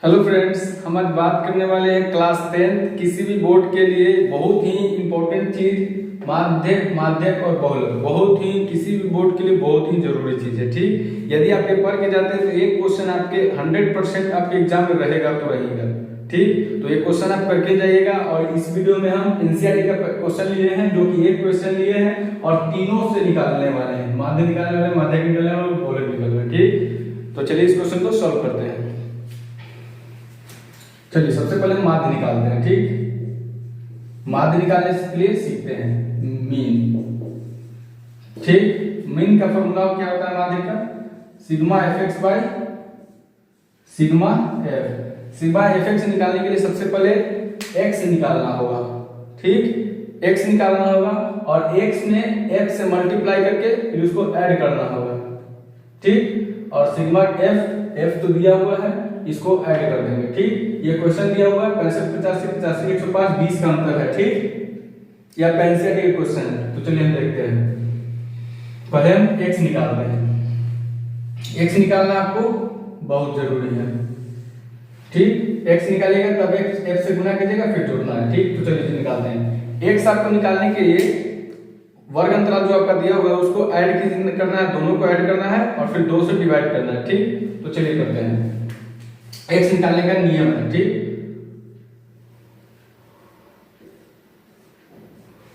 Hello friends, हम आज बात करने वाले हैं क्लास 10 किसी भी बोर्ड के लिए बहुत ही इम्पोर्टेंट चीज माध्यक और बहुलक। बहुत ही किसी भी बोर्ड के लिए बहुत ही जरूरी चीज है। ठीक, यदि आप पेपर के जाते हैं तो एक क्वेश्चन आपके 100% आपके एग्जाम में रहेगा तो रहेगा। ठीक, तो एक क्वेश्चन आप करके जाइएगा। और इस वीडियो में हम एनसीईआरटी का क्वेश्चन लिए हैं, जो कि एक क्वेश्चन लिए हैं और तीनों से निकालने वाले हैं। माध्य निकालने वाले, माध्यक निकालने वाले और बहुलक निकालने वाले। ठीक, तो चलिए इस क्वेश्चन को सॉल्व करते हैं। चलिए सबसे पहले माध्य निकालते हैं। ठीक, माध्य निकालने के लिए सीखते हैं मीन। ठीक, मीन का फॉर्मूला क्या होता है माध्य का? Sigma F x by sigma F. Sigma F x निकालने के लिए सबसे पहले एक्स निकालना होगा। ठीक, एक्स निकालना होगा और एक्स में एफ से मल्टीप्लाई करके फिर उसको ऐड करना होगा। ठीक, और सिग्मा एफ तो दिया हुआ है, इसको ऐड कर देंगे। ठीक, ये क्वेश्चन दिया हुआ है 65 85 85 105 20 का अंतर है। ठीक, या 65 का क्वेश्चन है। तो चलिए हम देखते हैं। पहले हम x निकालते हैं। x निकालना आपको बहुत जरूरी है। ठीक, x निकालिएगा तब f से गुना कीजिएगा फिर जोड़ना है। ठीक, तो चलिए निकालते हैं। x आपको निकालने के लिए वर्ग अंतराल जो आपका दिया हुआ है उसको ऐड करना है, दोनों को ऐड करना है और फिर 2 से डिवाइड करना है। ठीक, तो चलिए करते हैं। एक्स निकालने का नियम है। ठीक,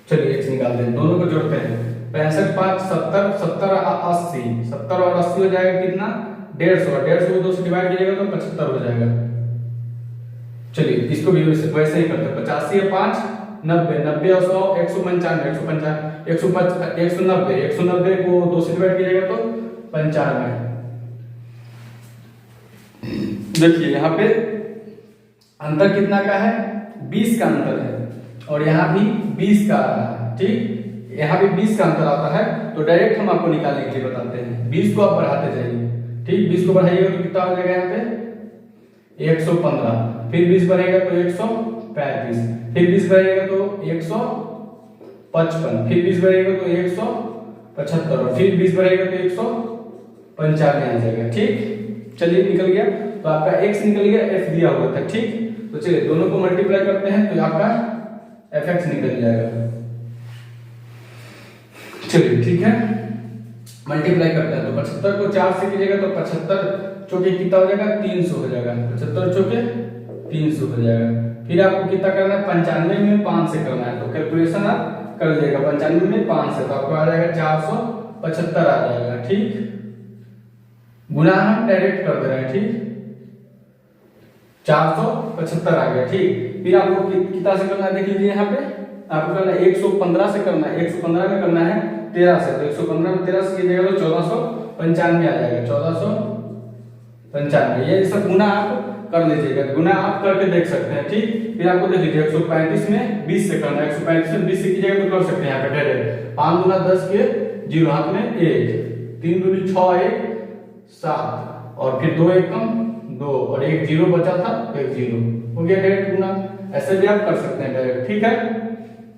चलिए एक्स निकालते हैं, दोनों को जोड़ते हैं। 65 5 70 70 80 70 और 80 हो जाएगा कितना? 150। 150 को 2 से डिवाइड कीजिएगा तो 75 हो जाएगा। चलिए इसको भी वैसे ही करते हैं। 85 है 5 90 90 और 100 195 195 190 190 को 2 से डिवाइड कीजिएगा तो 95। देखिए यहाँ पे अंतर कितना का है? 20 का अंतर है और यहाँ भी 20 का आ रहा है। ठीक, यहाँ भी 20 का अंतर आता है तो डायरेक्ट हम आपको निकालने के लिए बताते हैं। 20 को आप बढ़ाते जाइए। ठीक, 20 को बढ़ाइएगा तो कितना हो जाएगा? यहाँ पे 115, फिर 20 बढ़ेगा तो 135, फिर 20 बढ़ेगा तो 155, फिर 20 बढ़ेगा तो 175 और फिर 20 बढ़ेगा तो 195 आ जाएगा। ठीक, चलिए निकल गया। तो आपका x निकल गया, f दिया हुआ था। ठीक, तो चलिए दोनों को मल्टीप्लाई करते हैं तो आपका fx निकल जाएगा। चलिए ठीक है, मल्टीप्लाई करते हैं तो 75 को 4 से कीजिएगा तो 75 चौके कितना हो जाएगा? 300 हो जाएगा। 75 चौके 300 हो जाएगा। फिर आपको कितना करना है? 95 में 5 से करना है तो कैलकुलेशन आप कर लीजिएगा। 95 में 5 से तो आपको आ जाएगा 475 आ जाएगा। ठीक, गुना हम डायरेक्ट कर दे रहे हैं। ठीक, 475 आ गया। ठीक, फिर आपको कितना से करना है? देख लीजिए यहाँ पे आपको करना है 115 से करना है। 115 में करना है 13 से, तो 115 में 13 से कीजिएगा तो 1495 आ जाएगा। 1495 ये सब गुना आप कर लीजिएगा। गुना आप करके देख सकते हैं। ठीक, फिर आपको देख लीजिए 135 में 20 से करना है। 135 में 20 से कीजिएगा तो कर सकते हैं यहाँ पे डायरेक्ट। 5 गुना 10 के 0 हाथ में 1, 3 दूनी 6 1 7 और फिर 2 1 कम 2 और 1 0 बचा था तो 1 0 हो गया डायरेक्ट गुना। ऐसे भी आप कर सकते हैं डायरेक्ट। ठीक है,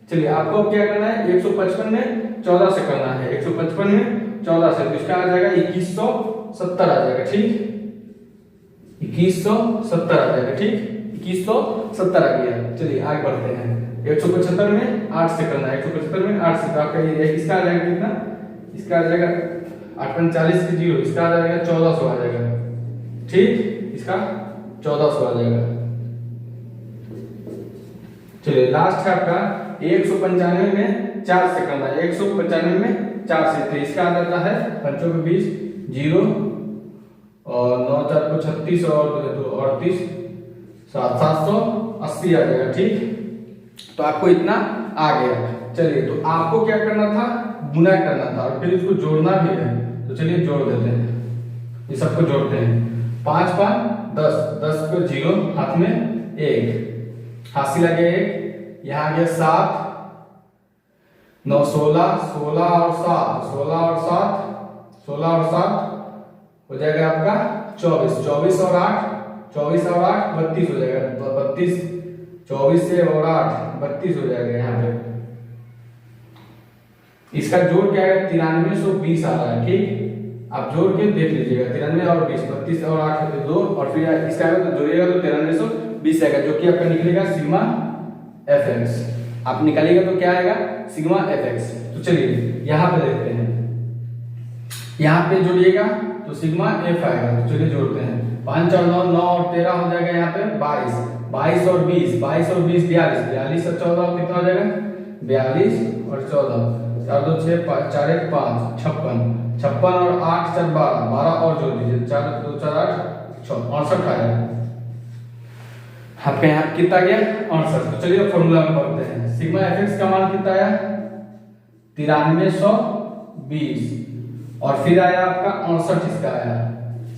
चलिए आपको क्या करना है? 155 में 14 से करना है। 155 में 14 से तो इसका आ जाएगा 2170 आ जाएगा। ठीक, 2170 आ जाएगा। ठीक, 2170 आ गया। चलिए आगे बढ़ते हैं। 175 में 8 से करना है। 175 में 8 से तो आपका ये इसका आ जाएगा कितना? इसका आ जाएगा 840 के 0, इसका आ जाएगा 1400 आ जाएगा। ठीक, इसका 1400 आ जाएगा। चलिए लास्ट है आपका 195 में 4 से करना है। 195 में 4 से तो इसका आ जाता है 5 को 20 0 और 9 4 को 36 और 38 780 आ जाएगा। ठीक, तो आपको इतना आ गया। चलिए तो आपको क्या करना था? गुना करना था और फिर इसको जोड़ना भी है। तो चलिए जोड़ देते हैं, ये सबको जोड़ते हैं। 5 5 10 10 को 0 हाथ में 1 हासिल आ गया 1, यहाँ आ गया 7 9 16 16 और 7 16 और 7 16 और 7 हो जाएगा आपका 24 24 और 8 24 और 8 32 हो जाएगा। 32 24 से और 8 32 हो जाएगा। यहाँ पे इसका जोड़ क्या है? 9320 आ रहा है। ठीक, आप जोड़ के देख लीजिएगा, 93 और 20, 32 और 8 2, और फिर इसका आएगा तो जोड़िएगा तो 9320 आएगा, जो कि आपका निकलेगा सिग्मा fx। आप निकालिएगा तो क्या आएगा, सिग्मा fx। तो चलिए यहाँ पे देखते हैं, यहाँ पे जोड़िएगा तो सिग्मा f आएगा। तो चलिए जोड़ते हैं, 5 और 9 9 और 13 हो जाएगा यहाँ पे 22, 22 और 20 42 और 14 कितना हो जाएगा, 42 और 14 4 2 6 4 1 5 56 और 8 4 12 और जोड़ दीजिए, 4 2 4 8 68 आया। आपके यहाँ कितना गया, 68। तो चलिए फॉर्मूला में पढ़ते हैं। सिग्मा fx का मान कितना आया, 9320, और फिर आया आपका 68 इसका आया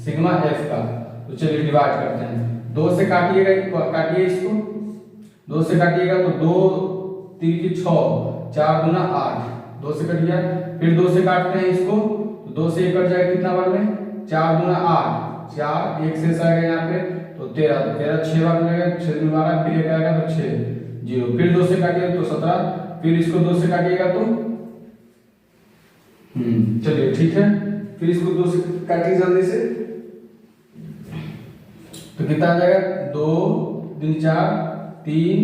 सिग्मा f का। तो चलिए डिवाइड करते हैं, 2 से काटिएगा, काटिए इसको, 2 से काटिएगा तो 2 3 की 6 4 दूना 8, 2 से कट गया। फिर 2 से काटते हैं इसको, तो 2 से कट जाएगा कितना बार में, 4 दूना 8, 4 1 से आएगा यहाँ पे तो 13, तो 13 6 बार मिलेगा, 6 में 12, फिर 1 आएगा तो 6 0, फिर 2 से काटिएगा तो 17, फिर इसको 2 से काटिएगा तो चलिए ठीक है, फिर इसको 2 से काटिए जल्दी से, तो कितना आ जाएगा, 2 3 4 3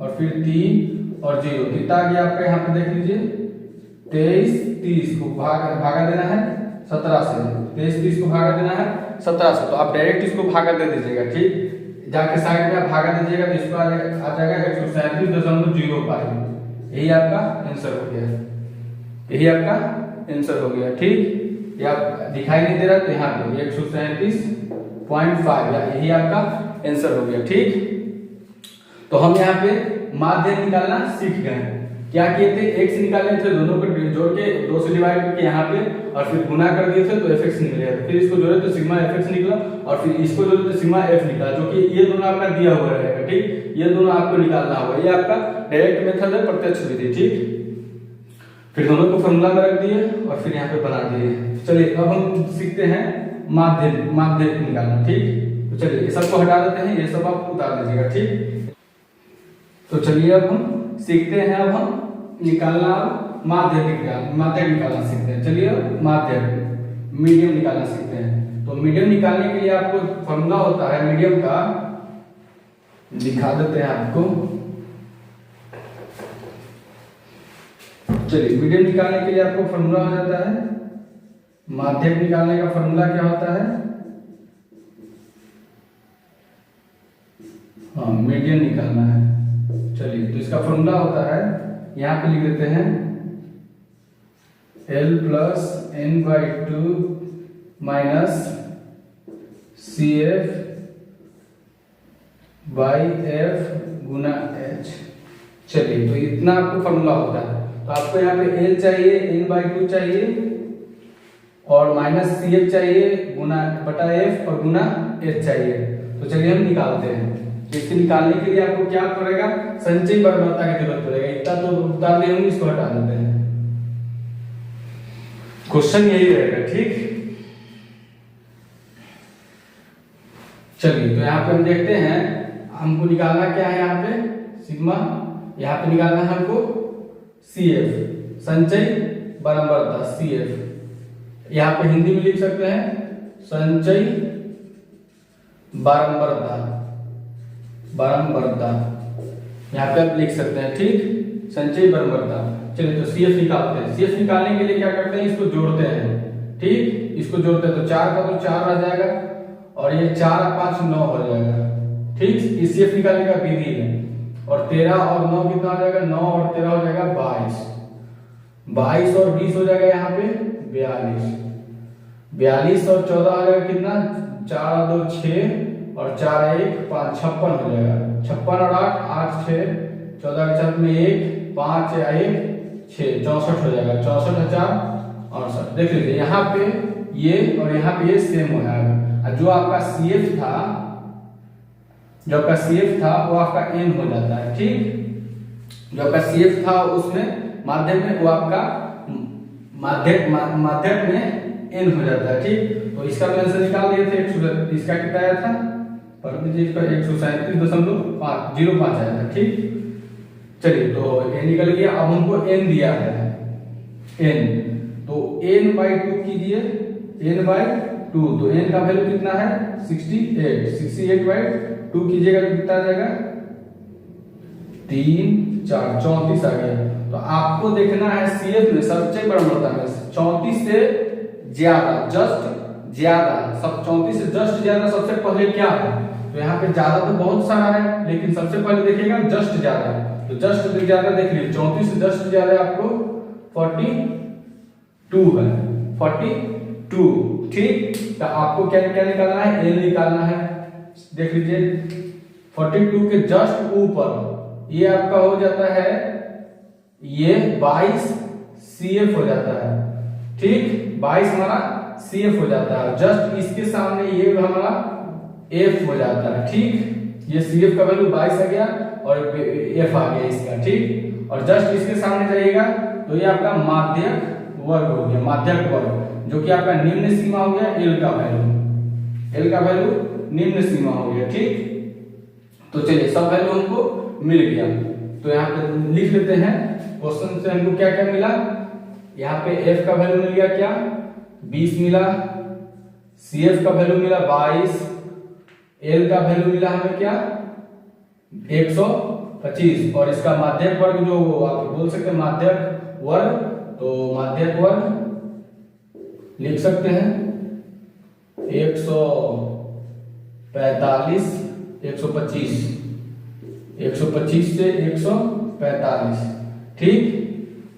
और फिर 3 और 0, कितना आ गया आपका यहाँ पे देख लीजिए, 23 30 को भागा देना है 17 से, 23 30 को भागा देना है 17 से। तो आप डायरेक्ट इसको भागा दे दीजिएगा, ठीक, जाके साइड में आप भागा दीजिएगा तो इसको आ जाएगा 137.05। यही आपका आंसर हो गया, यही आपका आंसर हो गया, ठीक। ये आप दिखाई नहीं दे रहा तो यहाँ पे 137.5 यही आपका आंसर हो गया, ठीक। तो हम यहाँ पे माध्य निकालना सीख गए। क्या किए थे, x निकाले थे, दोनों को जोड़ के 2 से डिवाइड करके यहाँ पे, और फिर गुना कर दिए थे तो fx निकलेगा। फिर इसको जोड़े तो सिग्मा fx निकला, और फिर इसको जोड़े तो सिग्मा f निकला, जो कि ये दोनों आपका दिया हुआ रहेगा, ठीक। ये दोनों आपको निकालना होगा, ये आपका डायरेक्ट मेथड है, प्रत्यक्ष विधि, ठीक। फिर दोनों को फॉर्मूला में रख दिए और फिर यहाँ पे बना दिए। चलिए अब हम सीखते हैं माध्य निकालना, ठीक। तो चलिए ये सबको हटा देते हैं, ये सब आप उतार लीजिएगा, ठीक। तो चलिए अब हम सीखते हैं, अब हम निकालना माध्य निकालना सीखते हैं। चलिए माध्य मीडियम निकालना सीखते हैं। तो मीडियम निकालने के लिए आपको फॉर्मूला होता है मीडियम का, दिखा देते हैं आपको। चलिए मीडियम निकालने के लिए आपको फॉर्मूला हो जाता है, माध्यक निकालने का फॉर्मूला क्या होता है, हाँ मीडियन निकालना है। चलिए तो इसका फॉर्मूला होता है, यहाँ पे लिख देते हैं L plus n/2 minus CF by F Guna H। चलिए तो इतना आपको फॉर्मूला होता है। तो आपको यहाँ पे L चाहिए, n/2 चाहिए और माइनस CF चाहिए गुना बटा F और गुना H चाहिए। तो चलिए हम निकालते हैं। इसको निकालने के लिए आपको क्या पड़ेगा, संचयी बर्बरता की जरूरत पड़ेगा। इतना तो उतार लिए होंगे, इसको हटा देते हैं। क्वेश्चन यही रहेगा, ठीक। चलिए तो यहाँ पे हम देखते हैं, हमको निकालना क्या है, यहाँ पे सिग्मा, यहाँ पे निकालना है हमको CF, संचयी बर्बरता CF। यहाँ पे हिंदी में लिख सकते हैं संचयी बारंबारता, यहाँ पे आप लिख सकते हैं, ठीक, संचयी बारंबारता। चलिए तो CF निकालते हैं। CF निकालने के लिए क्या करते हैं, इसको जोड़ते हैं, ठीक। इसको जोड़ते हैं तो 4 का तो 4 रह जाएगा और ये 4 और 5 9 हो जाएगा, ठीक। इस CF निकालने का विधि है। और 13 और 9 कितना हो जाएगा, 9 और 13 हो जाएगा 22, 22 और 20 हो जाएगा यहाँ पे 42, 42 और 14 हो जाएगा कितना, 4 2 6 और 4 1 5 56 हो जाएगा। 56 और 8 8 6 14 के साथ में 1 5 1 6 64 हो जाएगा, 64,468। देख लीजिए यहाँ पे ये और यहाँ पे ये सेम हो जाएगा। जो आपका CF था, जो आपका CF था वो आपका N हो जाता है, ठीक। जो आपका CF था उसमें माध्यक में, वो आपका माध्यक में N हो जाता है, ठीक। तो इसका तो आंसर निकाल दिए थे, इसका कितना आया था, पर दीजिए, इसका 137.05 आया था, ठीक। चलिए तो N निकल गया। अब हमको N दिया है, N, तो N/2 कीजिए n/2, तो n का वैल्यू कितना है 68 कीजिएगा तो कितना आ जाएगा 3 4 34 आ गया। तो आपको देखना है CF में सबसे बड़ा मतलब है 34 से ज्यादा, जस्ट ज्यादा, सब 34 से जस्ट ज्यादा सबसे पहले क्या है। तो यहाँ पे ज्यादा तो बहुत सारा है, लेकिन सबसे पहले देखिएगा जस्ट ज्यादा, तो जस्ट ज्यादा देख लीजिए 34 से जस्ट ज्यादा आपको 42 है, 42। ठीक, तो आपको क्या क्या निकालना है, L निकालना है। देख लीजिए 42 के जस्ट ऊपर ये आपका हो जाता है, ये 22 CF हो जाता है। ठीक, 22 हमारा CF हो जाता है, जस्ट इसके सामने ये हमारा F हो जाता है। ठीक, ये CF का वैल्यू 22 आ गया और F आ गया इसका। ठीक, और जस्ट इसके सामने जाइएगा तो ये आपका माध्यक वर्ग हो गया, माध्यक वर्ग, जो कि आपका निम्न सीमा हो गया L का वैल्यू निम्न सीमा हो गया। ठीक, तो चलिए सब वैल्यू हमको मिल गया, तो यहाँ पे लिख लेते हैं। क्वेश्चन से हमको क्या क्या मिला, यहाँ पे F का वैल्यू मिल गया क्या 20 मिला, CF का वैल्यू मिला 22, L का वैल्यू मिला हमें क्या 125, और इसका माध्यक वर्ग जो आप बोल सकते हैं माध्यक वर्ग, तो माध्यक वर्ग लिख सकते हैं 145 125 से 145। ठीक,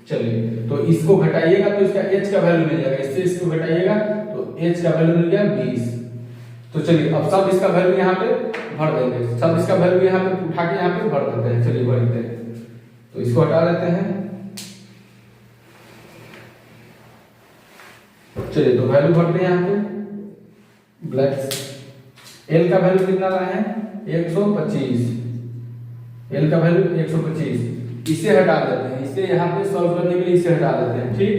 चलिए तो इसको घटाइएगा तो इसका H का वैल्यू मिल जाएगा, इससे इसको घटाइएगा तो H का वैल्यू मिल गया 20। तो चलिए अब सब इसका वैल्यू यहाँ पे भर देंगे, सब इसका वैल्यू यहाँ पे उठा के यहाँ पे भर देते हैं। चलिए भर देते हैं, तो इसको हटा देते हैं। चलिए तो वैल्यू भरते हैं यहाँ पे, ब्लैक L का वैल्यू कितना लाए हैं 125, L का वैल्यू 125, इसे हटा देते हैं, इसे यहाँ पे सॉल्व करने के लिए इसे हटा देते हैं। ठीक,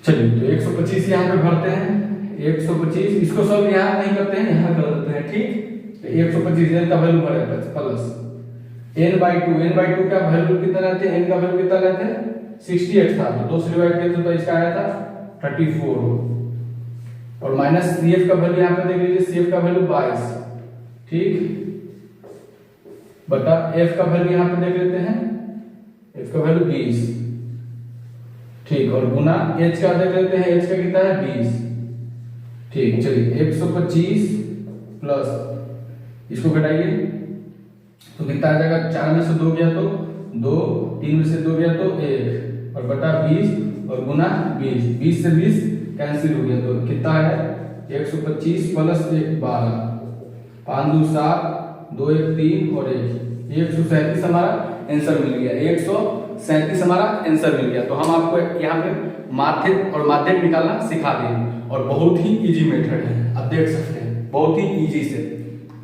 चलिए तो 125 यहाँ पे भरते हैं, 125 इसको सॉल्व यहाँ नहीं करते हैं, यहाँ कर देते हैं। ठीक, तो 125 L का वैल्यू भरे प्लस n/2 का वैल्यू कितना रहते हैं, n का वैल्यू कितना रहते हैं 68 था, तो 2 से डिवाइड किया तो इसका आया था 34, और माइनस CF का वैल्यू यहाँ पे देख लीजिए, CF का वैल्यू 22। ठीक, बटा F का वैल्यू यहाँ पे देख लेते हैं, F का वैल्यू 20। ठीक, और गुना H का देख लेते हैं, H का कितना है 20। ठीक, चलिए 125 प्लस इसको घटाइए तो कितना आ जाएगा, 4 में से 2 गया तो 2, 3 में से 2 गया तो 1, और बटा 20 और गुना 20, 20 से 20 कैंसिल हो गया तो कितना है 125 प्लस 1 12, 5 2 7, 2 1 3 और 1, 137 हमारा आंसर मिल गया, 137 हमारा आंसर मिल गया। तो हम आपको यहाँ पे माध्यक और माध्यक निकालना सिखा दें, और बहुत ही इजी मेथड है, आप देख सकते हैं बहुत ही इजी से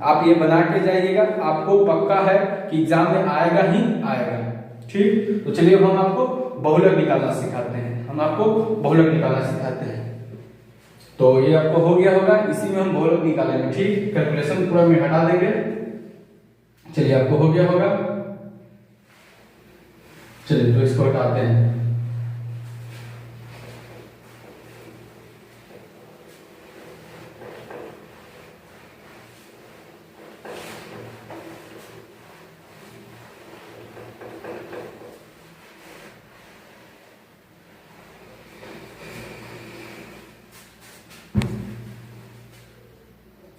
आप ये बना के जाइएगा, आपको पक्का है कि एग्जाम में आएगा ही आएगा। ठीक, तो चलिए अब हम आपको बहुलक निकालना सिखाते हैं, तो ये आपको हो गया होगा, इसी में हम बहुलक निकालेंगे। ठीक, कैलकुलेशन पूरा में हटा देंगे। चलिए आपको हो गया होगा, चलिए तो इसको हटाते हैं।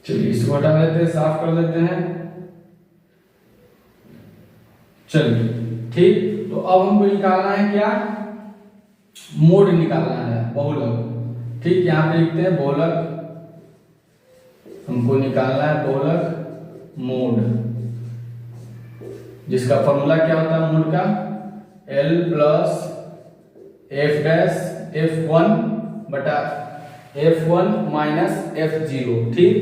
चलिए इसको हटा लेते हैं, साफ कर लेते हैं। चलिए ठीक, तो अब हमको निकालना है क्या, मोड निकालना है बहुलक। ठीक, यहाँ पे लिखते हैं बहुलक, हमको निकालना है बहुलक मोड, जिसका फॉर्मूला क्या होता है मोड का, L plus F dash F1 बटा F1 माइनस F0। ठीक,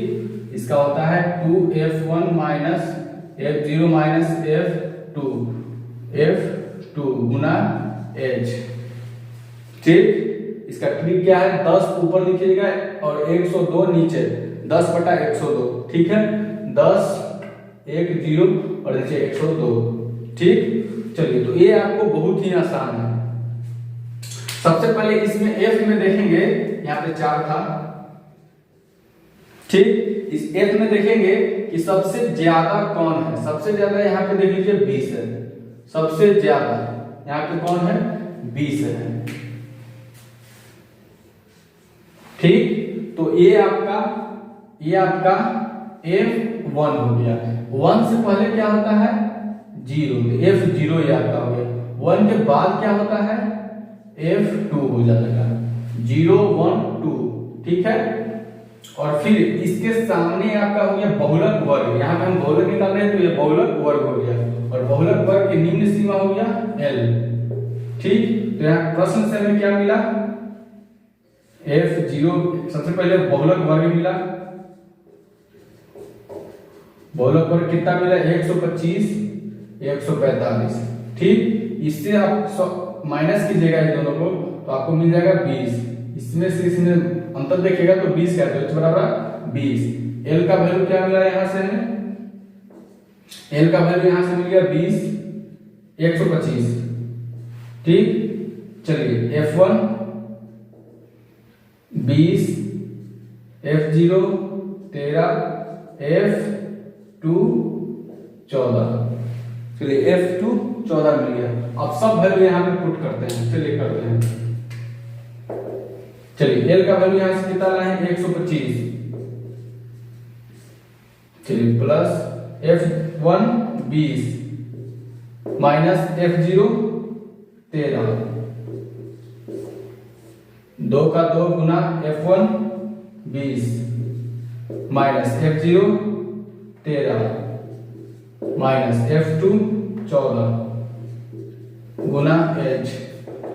इसका होता है 2F1 minus F0 minus F2 गुना H। ठीक, इसका ट्रिक क्या है, 10 ऊपर लिखिएगा और 102 नीचे, 10 बटा 102। ठीक है, 10 1 0 और नीचे 102। ठीक, चलिए, तो ये आपको बहुत ही आसान है। सबसे पहले इसमें एफ में देखेंगे, यहाँ पे 4 था, ठीक। इस एफ में देखेंगे कि सबसे ज्यादा कौन है। सबसे ज्यादा यहाँ पे देख लीजिए 20 है, सबसे ज्यादा यहाँ पे कौन है, 20 है, ठीक। तो ये आपका F1 हो गया। 1 से पहले क्या होता है, 0, F0 ये आपका हो गया। 1 के बाद क्या होता है, F2 हो जाएगा, 0 1 2, ठीक है। और फिर इसके सामने आपका हो गया बहुलक वर्ग। यहाँ पे हम बहुलक निकाल रहे हैं, तो ये बहुलक वर्ग हो गया, और बहुलक वर्ग की निम्न सीमा हो गया L, ठीक। तो यहाँ प्रश्न से हमें क्या मिला, F0 सबसे पहले बहुलक वर्ग मिला। बहुलक वर्ग कितना मिला, 125 145, ठीक। इससे आप माइनस कीजिएगा इन दोनों को, तो आपको मिल जाएगा 20। इसमें से इसमें अंतर देखिएगा तो 20 क्या है, तो बराबर 20। L का वैल्यू क्या मिला यहाँ से हमें, L का वैल्यू यहाँ से मिल गया 20 125, ठीक। चलिए, F1 20, F0 13, F2 14। चलिए, F2 14 मिल गया। अब सब वैल्यू यहाँ पे पुट करते हैं, चलिए करते हैं। चलिए, L का वैल्यू यहाँ से कितना लाए, 125, चलिए प्लस F1 20 माइनस F0 13, 2 का 2 गुना F1 20 minus F0 13 minus F2 14 गुना H।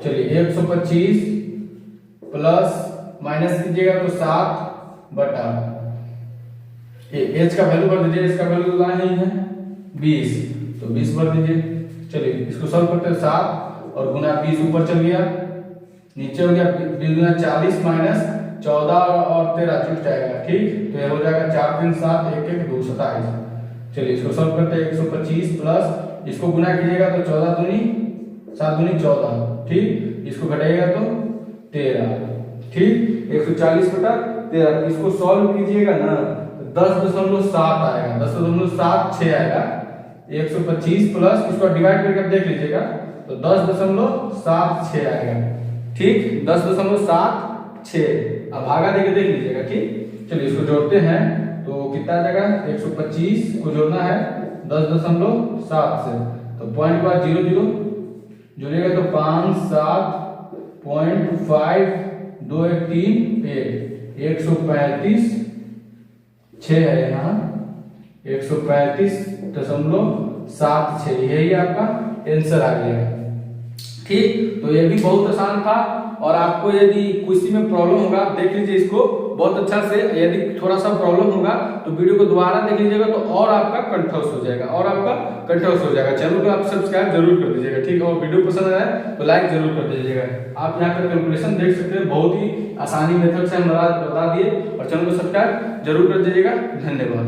चलिए, 125 प्लस माइनस कीजिएगा तो 7 बटा H का वैल्यू भर दीजिए, इसका वैल्यू लाए ही है 20, तो 20 भर दीजिए। चलिए, इसको सॉल्व करते हैं, 7 और गुना 20 ऊपर चल गया, नीचे हो गया 20 गुना 40 माइनस 14 और 13 छूट जाएगा, ठीक। तो ये हो जाएगा 4 3 7 1 1 2 27। चलिए, इसको सॉल्व करते हैं, 125 प्लस इसको गुना कीजिएगा तो 14 दूनी 7 दूनी 14, ठीक। इसको घटाइएगा तो 13, ठीक। 140 बटा 13, इसको सॉल्व कीजिएगा ना, 10.7 आएगा, 10.76 आएगा। 125 प्लस इसको डिवाइड करके देख लीजिएगा तो 10.76 आएगा, ठीक। 10.76, अब भागा देके देख लीजिएगा, ठीक। चलिए, इसको जोड़ते हैं तो कितना आ जाएगा, 125 को जोड़ना है 10.7 से, तो पॉइंट के बाद 0 0 जोड़िएगा तो 5 7 0.5 2 1 3 1 135 6 है यहाँ, 135.76, यही आपका आंसर आ गया, ठीक। तो ये भी बहुत आसान था। और आपको यदि किसी में प्रॉब्लम होगा, आप देख लीजिए इसको बहुत अच्छा से। यदि थोड़ा सा प्रॉब्लम होगा तो वीडियो को दोबारा देख लीजिएगा, तो और आपका कंठोस हो जाएगा, चैनल को आप सब्सक्राइब जरूर कर दीजिएगा, ठीक। और वीडियो पसंद आए तो लाइक जरूर कर दीजिएगा। आप यहाँ पर कैलकुलेशन देख सकते हैं, बहुत ही आसानी मेथड से हम बता दिए, और चैनल को सब्सक्राइब जरूर कर दीजिएगा। धन्यवाद।